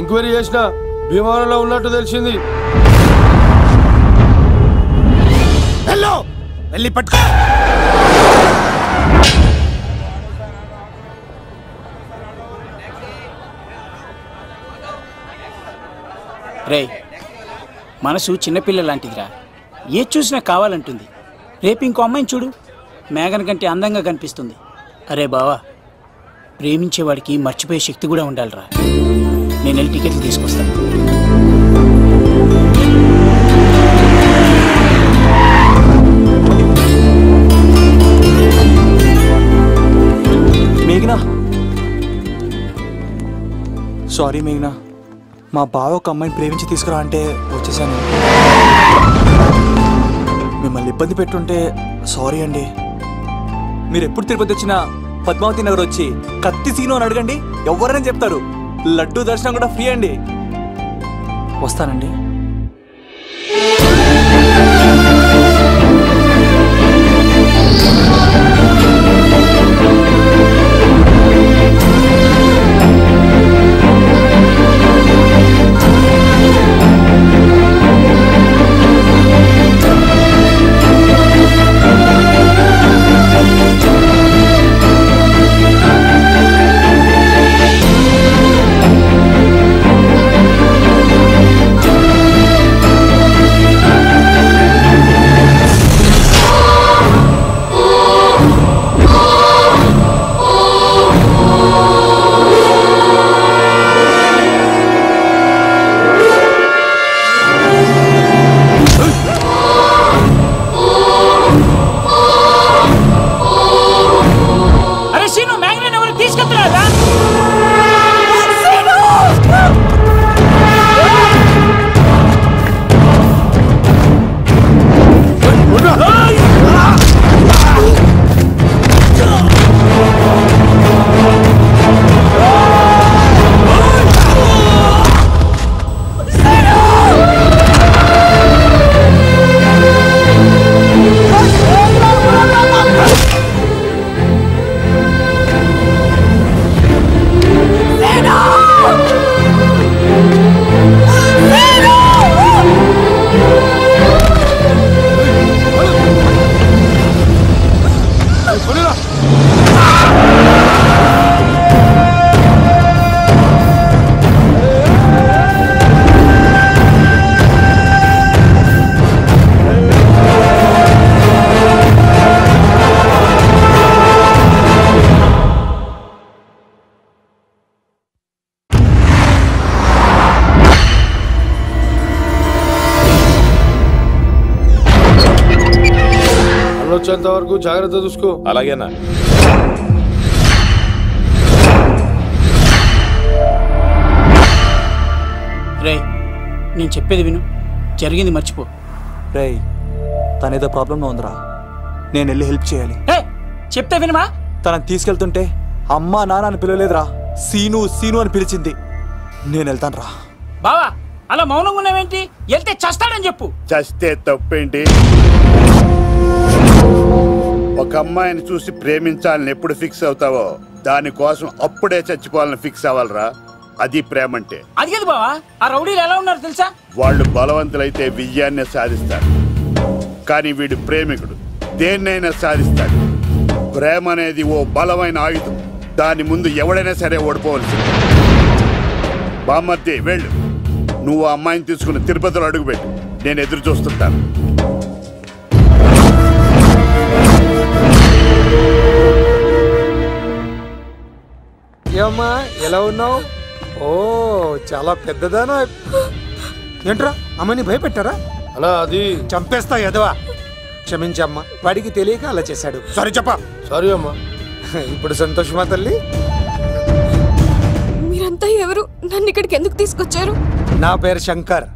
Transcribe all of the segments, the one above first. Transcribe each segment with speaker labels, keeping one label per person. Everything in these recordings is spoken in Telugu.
Speaker 1: ఎంక్వైరీ చేసిన భీమవరంలో ఉన్నట్టు తెలిసింది.
Speaker 2: వెళ్ళి పట్టుకో.
Speaker 3: రే, మనసు చిన్నపిల్ల లాంటిదిరా. ఏ చూసినా కావాలంటుంది. రేపు ఇంకో అమ్మాయిని చూడు, మేఘన కంటే అందంగా కనిపిస్తుంది. అరే బావా, ప్రేమించేవాడికి మర్చిపోయే శక్తి కూడా ఉండాలిరా. నేను వెళ్ళి టికెట్లు తీసుకొస్తాను.
Speaker 4: మేఘనా, సారీ మేఘనా, మా బావ ఒక అమ్మాయిని ప్రేమించి తీసుకురా అంటే వచ్చేసాను. మిమ్మల్ని ఇబ్బంది పెట్టుంటే సారీ అండి. మీరు ఎప్పుడు తిరుపతి వచ్చినా పద్మావతి నగర్ వచ్చి కత్తి సీను అని అడగండి, ఎవరైనా చెప్తారు. లడ్డూ దర్శనం కూడా ఫ్రీ అండి. వస్తానండి.
Speaker 1: వచ్చేంత వరకు జాగ్రత్త చూసుకో.
Speaker 5: అలాగేనా?
Speaker 3: రే, నేను చెప్పేది విను, జరిగింది మర్చిపో.
Speaker 4: రే, తనేదో ప్రాబ్లంలో ఉందిరా, నేను వెళ్ళి హెల్ప్ చేయాలి.
Speaker 3: చెప్తే వినమా?
Speaker 4: తనని తీసుకెళ్తుంటే అమ్మా నాన్న అని పిలవలేదురా, సీను సీను అని పిలిచింది. నేను వెళ్తాను రా.
Speaker 3: బావా, అలా మౌనంగా ఉన్నావేంటి? వెళ్తే చస్తాడని చెప్పు.
Speaker 6: చస్తే తప్పేంటి? ఒక అమ్మాయిని చూసి ప్రేమించాలని ఎప్పుడు ఫిక్స్ అవుతావో దానికోసం అప్పుడే చచ్చిపోవాలని ఫిక్స్ అవ్వాలరా. అది ప్రేమంటే.
Speaker 3: అది కాదు బావా, ఆ రౌడీలు ఎలా ఉన్నారు తెలుసా?
Speaker 6: వాళ్ళు బలవంతులైతే విజయాన్ని సాధిస్తారు, కానీ వీడు ప్రేమికుడు, దేన్నైనా సాధిస్తాడు. ప్రేమ అనేది ఓ బలమైన ఆయుధం, దాని ముందు ఎవడైనా సరే ఓడిపోవలసింది. బామ్మర్ది వెళ్ళు, నువ్వు ఆ అమ్మాయిని తీసుకుని తిరుపతిలో అడుగుపెట్టు, నేను ఎదురు చూస్తుంటాను.
Speaker 2: ఏమ్మా ఎలా ఉన్నావు? ఓ చాలా పెద్దదానా. ఏంట్రా అమ్మని భయపెట్టారా?
Speaker 1: అలా అది
Speaker 2: చంపేస్తా ఎదవా. క్షమించమ్మా, వాడికి తెలియక అలా చేశాడు. సారీ చెప్పా.
Speaker 1: సారీ అమ్మా.
Speaker 2: ఇప్పుడు సంతోషమా తల్లి?
Speaker 7: మీరంతా ఎవరు? నన్ను ఇక్కడికి ఎందుకు తీసుకొచ్చారు?
Speaker 2: నా పేరు శంకర్.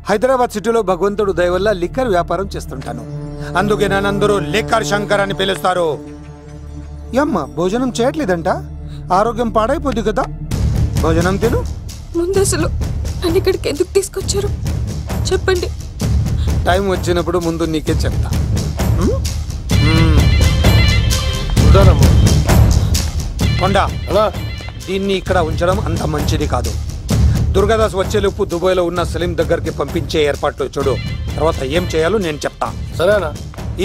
Speaker 2: హైదరాబాద్ సిటీలో భగవంతుడు దయ వల్ల లిక్కర్ వ్యాపారం చేస్తుంటాను, అందుకే నన్నందరూ లిక్కర్ శంకర్ అని పిలుస్తారు. ఏమ్మా భోజనం చేయట్లేదంట? ఆరోగ్యం పాడైపోద్ది కదా, భోజనం తిను.
Speaker 7: ముందు అసలు నన్ను ఇక్కడికి ఎందుకు తీసుకొచ్చారు చెప్పండి.
Speaker 2: టైం వచ్చినప్పుడు ముందు నీకే చెప్తా. కొండ, దీన్ని ఇక్కడ ఉంచడం అంత మంచిది కాదు. దుర్గాదాస్ వచ్చేలోపు దుబాయ్లో ఉన్న సలీం దగ్గరికి పంపించే ఏర్పాట్లు చూడు. తర్వాత ఏం చేయాలో నేను చెప్తా.
Speaker 1: సరేనా?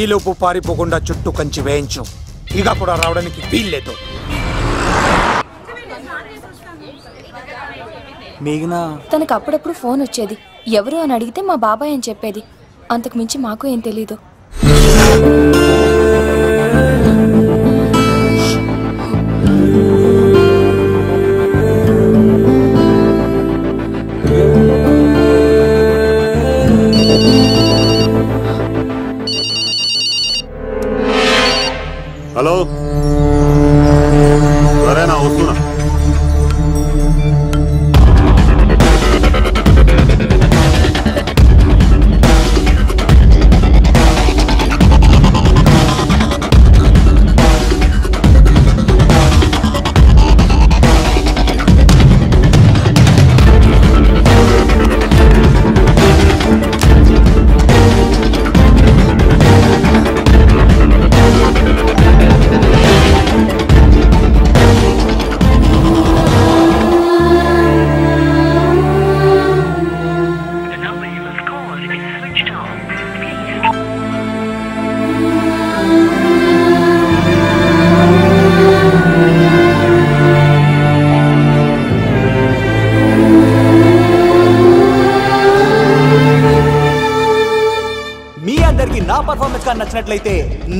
Speaker 2: ఈలోపు పారిపోకుండా చుట్టూ కంచి వేయించు. ఇక కూడా రావడానికి వీల్లేదు.
Speaker 4: మేఘనా
Speaker 7: తనకు అప్పుడప్పుడు ఫోన్ వచ్చేది. ఎవరు అని అడిగితే మా బాబాయ్ అని చెప్పేది. అంతకు మించి మాకు ఏం తెలీదు.
Speaker 6: హలో, సరేనా? వస్తున్నా.
Speaker 4: నా పర్ఫార్మెన్స్ కానీ నచ్చినట్లయితే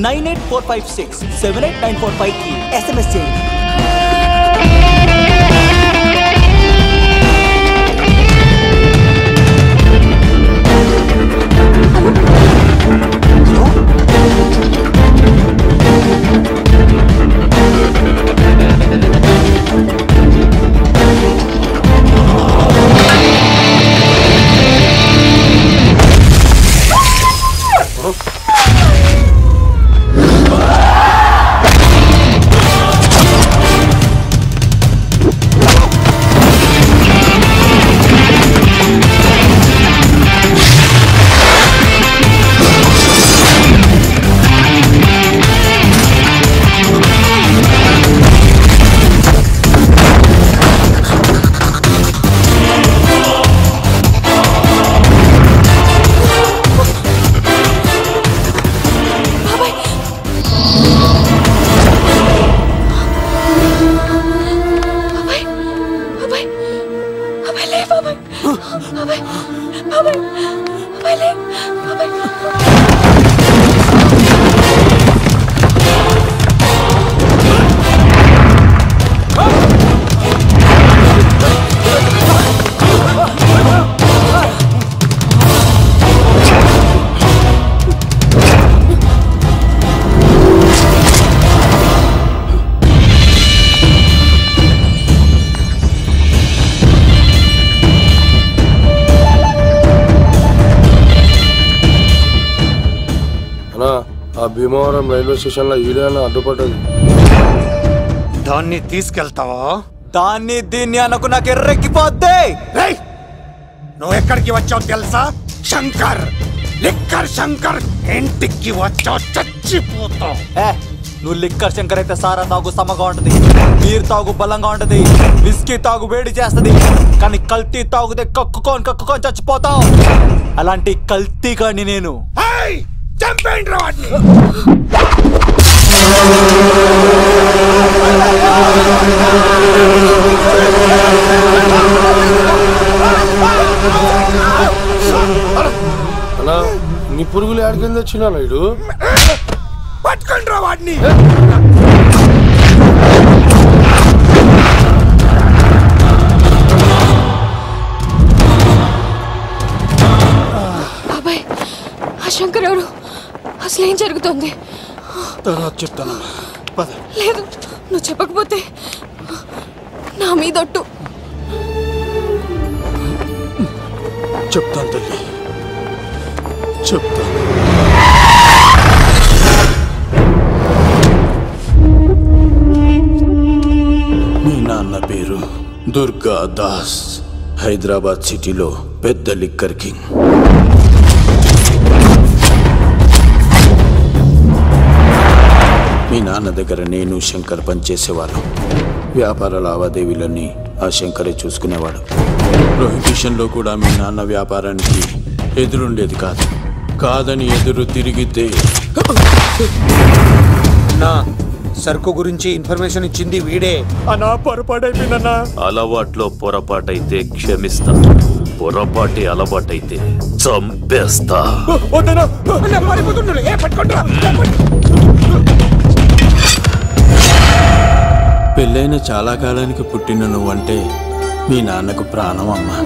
Speaker 4: 9845678945 కి SMS చేయండి.
Speaker 1: భీమవరం రైల్వే స్టేషన్ లో ఈడేనా అడ్డుపడ్డది.
Speaker 2: దాన్ని తీసుకెళ్తావా?
Speaker 4: దాన్ని దీన్ని అనకు నాకు ఎర్రెక్కిపోద్ది.
Speaker 2: నువ్వు ఎక్కడికి వచ్చావు తెలుసా? శంకర్, లిక్కర్ శంకర్ ఇంటికి వచ్చావు, చచ్చిపోతావు.
Speaker 4: నువ్వు లిక్కర్ శంకర్ అయితే సారా తాగు సమగా ఉంటది, నీరు తాగు బలంగా ఉంటది, విస్కీ తాగు వేడి చేస్తది, కానీ కల్తీ తాగుతే కక్కుకొని చచ్చిపోతావు. అలాంటి కల్తీ కాని నేను.
Speaker 2: చంపేయండి వాడిని.
Speaker 1: అన్నా, నీ పురుగులు ఆడికింద వచ్చినా ఇడు
Speaker 2: పట్టుకోండి రా వాడిని.
Speaker 7: బాబాయ్, ఆ శంకర్ ఎవరు? అసలు ఏం జరుగుతుంది?
Speaker 1: తర్వాత చెప్తాను.
Speaker 7: లేదు, నువ్వు చెప్పకపోతే నా మీదొట్టు.
Speaker 1: చెప్తాను తల్లి, చెప్తాను. మీ నాన్న పేరు దుర్గా దాస్. హైదరాబాద్ సిటీలో పెద్ద లిక్కర్ కింగ్. మీ నాన్న దగ్గర నేను శంకర్ పనిచేసేవాళ్ళం. వ్యాపార లావాదేవీలన్నీ ఆ శంకరే చూసుకునేవాడు. ప్రొహిబిషన్లో కూడా మీ నాన్న వ్యాపారానికి ఎదురుండేది కాదని ఎదురు తిరిగితే
Speaker 2: నా సరుకు గురించి ఇన్ఫర్మేషన్ ఇచ్చింది వీడే.
Speaker 4: అన్నా పొరపాటైపోయిందన్నా.
Speaker 5: అలవాట్లో పొరపాటైతే క్షమిస్తా, పొరపాటి అలవాటైతే చంపేస్తా.
Speaker 1: పెళ్ళైన చాలా కాలానికి పుట్టిన నువ్వంటే మీ నాన్నకు ప్రాణం అమ్మా.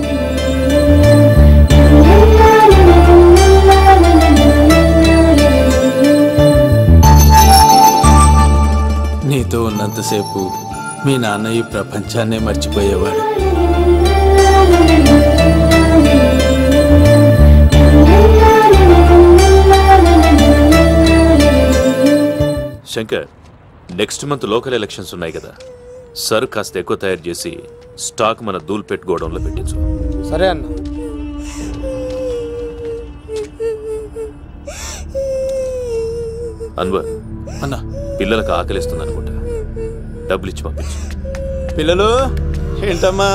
Speaker 1: నీతో ఉన్నంతసేపు మీ నాన్న ఈ ప్రపంచాన్నే మర్చిపోయేవాడు.
Speaker 5: Shankar, next month local elections ఉన్నాయి కదా, సర్ కాస్త ఎక్కువ తయారు చేసి స్టాక్ మన దూల్పేట్ గోడౌన్లో పెట్టించు.
Speaker 2: సరే అన్న.
Speaker 5: అన్వర్
Speaker 1: అన్న,
Speaker 5: పిల్లలకు ఆకలిస్తుంది అనుకుంటా, డబ్బులు ఇచ్చి పంపించు.
Speaker 1: పిల్లలు ఏంటమ్మా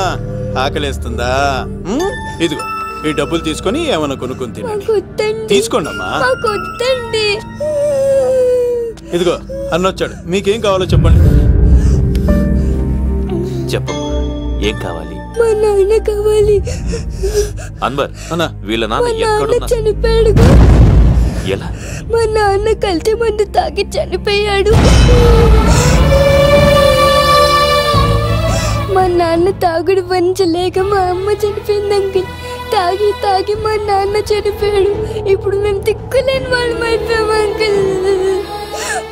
Speaker 1: ఆకలేస్తుందా? ఇదిగో ఈ డబ్బులు తీసుకొని ఏమన్నా కొనుక్కొని తినండి. తీసుకోండి అమ్మా. ఇదిగో అన్నొచ్చాడు, మీకేం కావాలో చెప్పండి.
Speaker 5: చెప్పమ్మా, ఏం కావాలి?
Speaker 8: మా నాన్న కావాలి.
Speaker 5: అన్వర్
Speaker 1: అన్న,
Speaker 5: వీళ్ళ నాన్న ఎక్కడున్నా?
Speaker 8: చనిపోయాడు.
Speaker 5: ఎలా?
Speaker 8: మా నాన్న కల్తీ మందు తాగి చనిపోయాడు. మా నాన్న తాగుడు భరించలేక మా అమ్మ చనిపోయింది అంకుల్. తాగి తాగి మా నాన్న చనిపోయాడు. ఇప్పుడు మేము తిక్కులేని వాళ్ళం అయిపోయాం అంకుల్.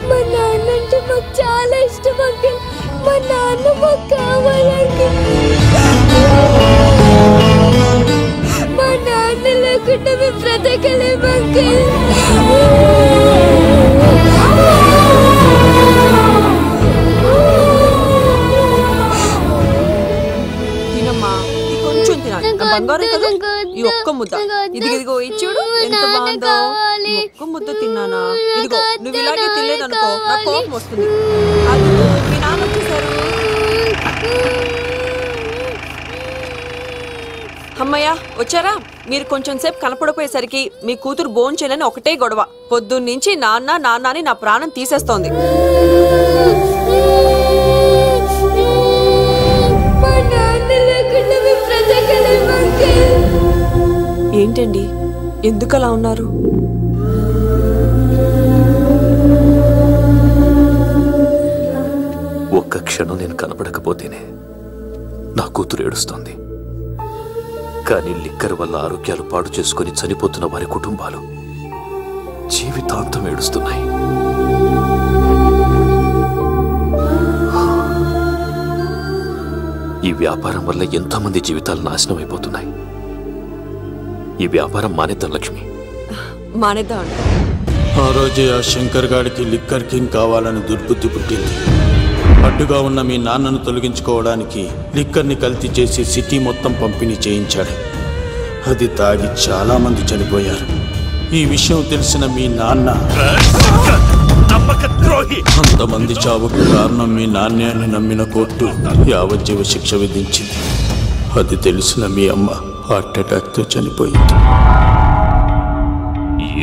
Speaker 8: మా నాన్న అంటే మాకు చాలా ఇష్టం అంకుల్. మా నాన్న మాకు కావాలి అంకుల్. మా నాన్న లేకుండా మేము బ్రతకలేము అంకుల్.
Speaker 9: బంగారం కదా, ఈ ఒక్క ముద్ద. ఇదిగో ఇచ్చుడు ఎంత బాగుందో. ఈ ఒక్క ముద్ద తిన్నానా? ఇదిగో నువ్వు ఇలాగే తినలేదనుకో నాకు కోపం వస్తుంది. అది మీ నాన్న వచ్చేసారు. అమ్మయ్య వచ్చారా? మీరు కొంచెం సేపు కనపడిపోయేసరికి మీ కూతురు భోంచేయాలని ఒకటే గొడవ. పొద్దున్నుంచి నాన్న నాన్న అని నా ప్రాణం తీసేస్తోంది. ఏంటండి, ఎందుకు అలా ఉన్నారు?
Speaker 5: ఒక్క క్షణం నేను కనపడకపోతేనే నా కూతురు ఏడుస్తోంది. కానీ లిక్కర్ వల్ల ఆరోగ్యాలు పాడు చేసుకుని చనిపోతున్న వారి కుటుంబాలు జీవితాంతం ఏడుస్తున్నాయి. ఈ వ్యాపారం వల్ల ఎంతోమంది జీవితాలు నాశనం అయిపోతున్నాయి. ఈ వ్యాపారం మానేద్దాం లక్ష్మి.
Speaker 9: మానేద్దాం.
Speaker 1: ఆ రోజే ఆ శంకర్ గాడికి లిక్కర్ కింగ్ కావాలని దుర్బుద్ధి పుట్టింది. అడ్డుగా ఉన్న మీ నాన్నను తొలగించుకోవడానికి లిక్కర్ని కల్తీ చేసి సిటీ మొత్తం పంపిణీ చేయించాడు. అది తాగి చాలా మంది చనిపోయారు. ఈ విషయం తెలిసిన మీ నాన్న అంతమంది చావుకు కారణం మీ నాణ్యాన్ని నమ్మిన కోర్టు యావజ్జీవ శిక్ష విధించింది. అది తెలిసిన మీ అమ్మ హార్ట్ అటాక్తో చనిపోయింది.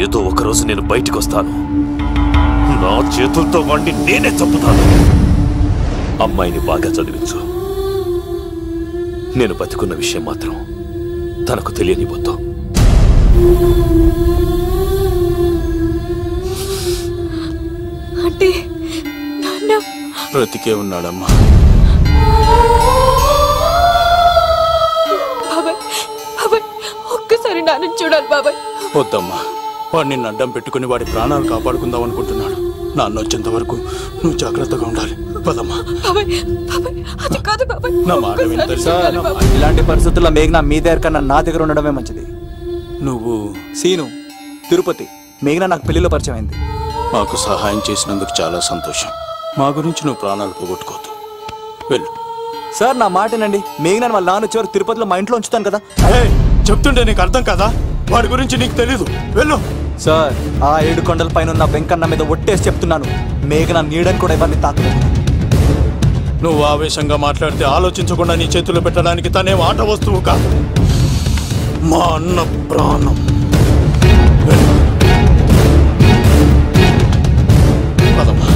Speaker 5: ఏదో ఒకరోజు నేను బయటకు వస్తాను, నా చేతులతో వాడిని నేనే చంపుతాను. అమ్మాయిని బాగా చదివించు. నేను బతికున్న విషయం మాత్రం తనకు తెలియనిపోతాం.
Speaker 8: అంటే నాన్న
Speaker 1: బ్రతికే ఉన్నాడమ్మా.
Speaker 8: బాబాయ్, బాబాయ్ ఒక్కసారి నాన్న చూడాలి బాబాయ్.
Speaker 1: వద్దమ్మా, వాడు నిన్ను అడ్డం పెట్టుకుని వాడి ప్రాణాలు కాపాడుకుందాం అనుకుంటున్నాడు. నాన్న వచ్చేంత వరకు నువ్వు జాగ్రత్తగా ఉండాలి. పదమ్మా.
Speaker 8: బాబాయ్, బాబాయ్ అది కాదు బాబాయ్.
Speaker 1: నా మాట వింటే
Speaker 4: సార్, ఇలాంటి పరిస్థితుల్లో మేఘన మీ దగ్గర కన్నా నా దగ్గర ఉండడమే మంచిది.
Speaker 1: నువ్వు
Speaker 4: సీను, తిరుపతి, మేఘన నాకు పెళ్లిలో పరిచయం అయింది.
Speaker 1: మాకు సహాయం చేసినందుకు చాలా సంతోషం. మా గురించి నువ్వు ప్రాణాలు పోగొట్టుకోవద్దు. వెళ్ళు.
Speaker 4: సార్ నా మాటనండి. మేఘన వాళ్ళ నాన్న చివరికి తిరుపతిలో మా ఇంట్లో ఉంచుతాను కదా.
Speaker 1: చెప్తుంటే నీకు అర్థం కదా? వాడి గురించి నీకు తెలీదు. వెళ్ళు.
Speaker 4: సార్, ఆ 7 కొండల పైన ఉన్న వెంకన్న మీద ఒట్టేసి చెప్తున్నాను, మేఘన నీడని కూడా ఎవరిని తాకలేదు.
Speaker 1: నువ్వు ఆవేశంగా మాట్లాడితే ఆలోచించకుండా నీ చేతులు పెట్టడానికి తనే ఆట వస్తువు కాదు, మా అన్న ప్రాణం. పదమ్మా.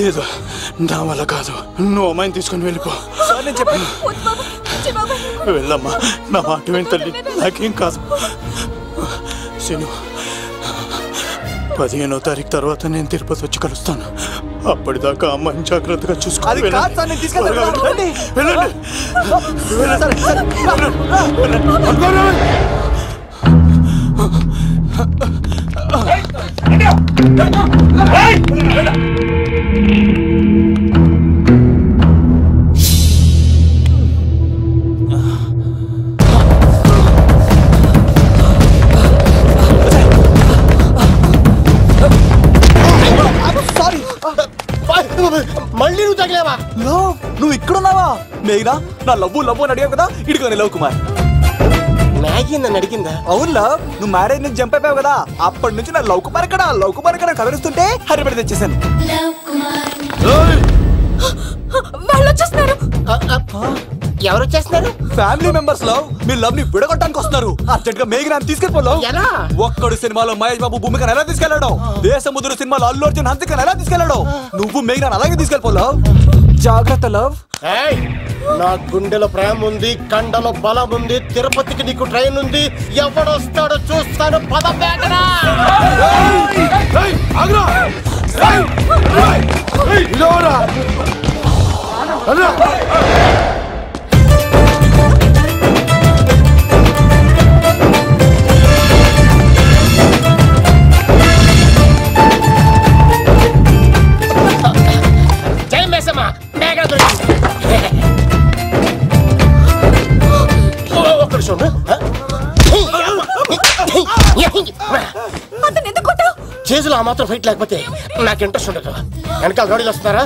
Speaker 1: లేదు, నా వల్ల కాదు. నువ్వు అమ్మాయిని తీసుకుని వెళ్ళిపో.
Speaker 4: నేను చెప్పాను.
Speaker 1: వెళ్ళమ్మా, నా మాట విని తల్లి, నాకేం కాదు. శను, 15వ తారీఖు తర్వాత నేను తిరుపతి వచ్చి కలుస్తాను. అప్పటిదాకా అమ్మాయిని జాగ్రత్తగా చూసుకోవాలి.
Speaker 10: మళ్ళీ నువ్వు తగిలేవా?
Speaker 4: నువ్వు ఇక్కడున్నావా? మేఘనా, నా లవ్వు అని అడిగావు కదా, ఇడుకొని లవ్ కుమార్.
Speaker 10: మ్యాగీ నన్ను అడిగిందా?
Speaker 4: అవును లవ్, నువ్వు మ్యారేజ్ నుంచి జంప్ అయిపోయావు కదా, అప్పటి నుంచి నా లవ్ కుమార్ ఇక్కడ కలరిస్తుంటే హరిపడి తెచ్చేసాను.
Speaker 9: వాళ్ళు వచ్చేస్తున్నారు.
Speaker 10: ఎవరు వచ్చేస్తున్నారు?
Speaker 4: ఫ్యామిలీ మెంబర్స్ లో మీ లవ్ ని విడగొట్టడానికి వస్తున్నారు. అర్జెంట్ గా మేఘనాన్ని తీసుకెళ్ళిపోలో.
Speaker 10: ఎలా?
Speaker 4: ఒక్కడు సినిమాలో మహేష్ బాబు భూమికను ఎలా తీసుకెళ్లాడు, దేశముద్రు సినిమాలో అల్లు అర్జున్ హంసికను ఎలా తీసుకెళ్లాడు, నువ్వు మేఘనాన్ని అలాగే తీసుకెళ్ళిపోలో. జాగ్రత్త లవ్.
Speaker 10: నా గుండెలో ప్రేమ ఉంది, కండలో బలం ఉంది, తిరుపతికి నీకు ట్రైన్ ఉంది, ఎవడొస్తాడో చూస్తాను. పద మేఘనా. జై మేసమ్మ, మేఘనా దొరికింది. ఒక్కడు చూడు. చేతులు ఆ మాత్రం ఫైట్ లేకపోతే నాకు ఇంట్రెస్ట్ ఉండదు. వెనకాల గాడీలు వస్తున్నారా?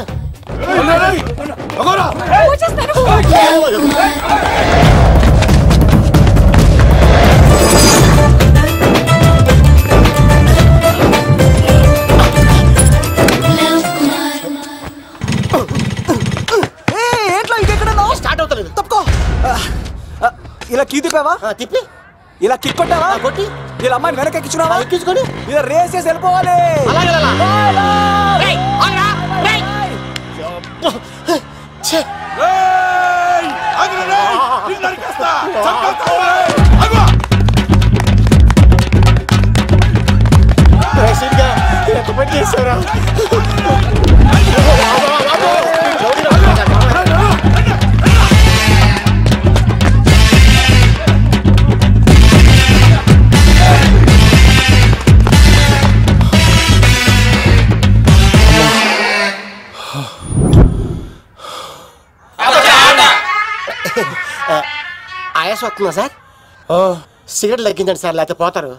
Speaker 10: స్టార్ట్ అవుతలేదు.
Speaker 4: తప్పుకో. ఇలా కీ తిప్పావా?
Speaker 10: తిప్పి
Speaker 4: ఇలా కిక్ కొట్టావా?
Speaker 10: కొట్టి
Speaker 4: ఇలా అమ్మాయిని వెనక ఎక్కించున్నావా?
Speaker 10: ఎక్కించుకొని
Speaker 4: ఇలా రేస్ చేసి వెళ్ళిపోవాలి.
Speaker 10: చేశారా? ఆయాసం వస్తుందా సార్? సిగరెట్ లెక్కించండి సార్, లేకపోతే పోతారు.